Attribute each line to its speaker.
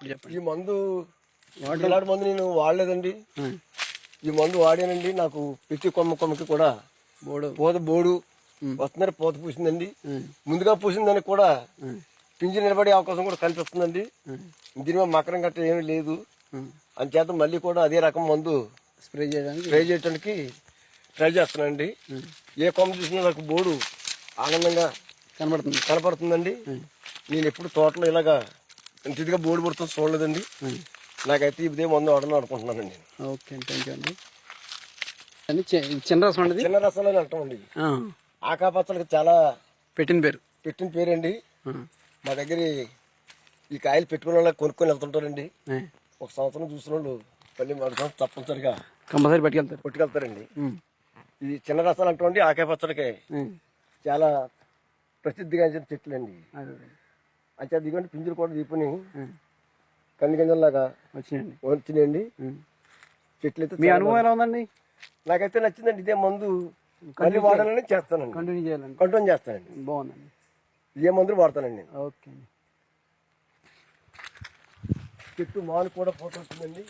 Speaker 1: చెప్పండి.
Speaker 2: ఈ మందు ఇలాంటి మందు నేను వాడలేదండి. ఈ మందు వాడానండి. నాకు ప్రతి కొమ్మకి కూడా బోడు వస్తుందని పూత పూసిందండి. ముందుగా పూసిందని కూడా పింజి నిలబడే అవకాశం కూడా కనిపిస్తుందండి. దీని మీద మకరం గట్ట ఏమీ లేదు. అంచేత మళ్ళీ కూడా అదే రకం మందు స్ప్రే చేయడానికి ట్రై చేస్తున్నానండి. ఏ కొమ్మ చూసినా నాకు బోడు ఆనందంగా కనపడుతుందండి. నేను ఎప్పుడు తోటలో ఇలాగా ఇంటిగా బోర్డు పడుతుంది చూడలేదండి. నాకైతే ఇదే మందు వాడాలని అనుకుంటున్నానండి.
Speaker 1: ఓకే, థ్యాంక్ యూ అండి. చిన్న రసం అండి,
Speaker 2: చిన్న రసాలు అని అంటామండి. ఆకాపచ్చలకి చాలా పెట్టిన పేరండి. మా దగ్గర ఈ కాయలు పెట్టుకునే వాళ్ళకి కొనుక్కొని వెళ్తుంటారండి. ఒక సంవత్సరం చూసిన వాళ్ళు మళ్ళీ మరో సంవత్సరం తప్పనిసరిగా పట్టుకెళ్తారండి. ఈ చిన్న రసాలు అంటామండి. ఆకాయ పచ్చడికి చాలా ప్రసిద్ధిగాంచిన చెట్లు అండి. అంటే దిగండి పింజులు కూడా దీపుని కంది గింజల్లాగా వచ్చినాయండి. చెట్లు అయితే
Speaker 1: మీ అనుభవం ఎలా ఉందండి?
Speaker 2: నాకైతే నచ్చిందండి. ఇదే మందు మళ్ళీ వాడాలని చేస్తానండి, కంటిన్యూ చేస్తానండి.
Speaker 1: బాగుందండి.
Speaker 2: ఇదే మందులు వాడతానండి.
Speaker 1: ఓకే,
Speaker 2: చెట్టు మాలు కూడా పోతుందండి.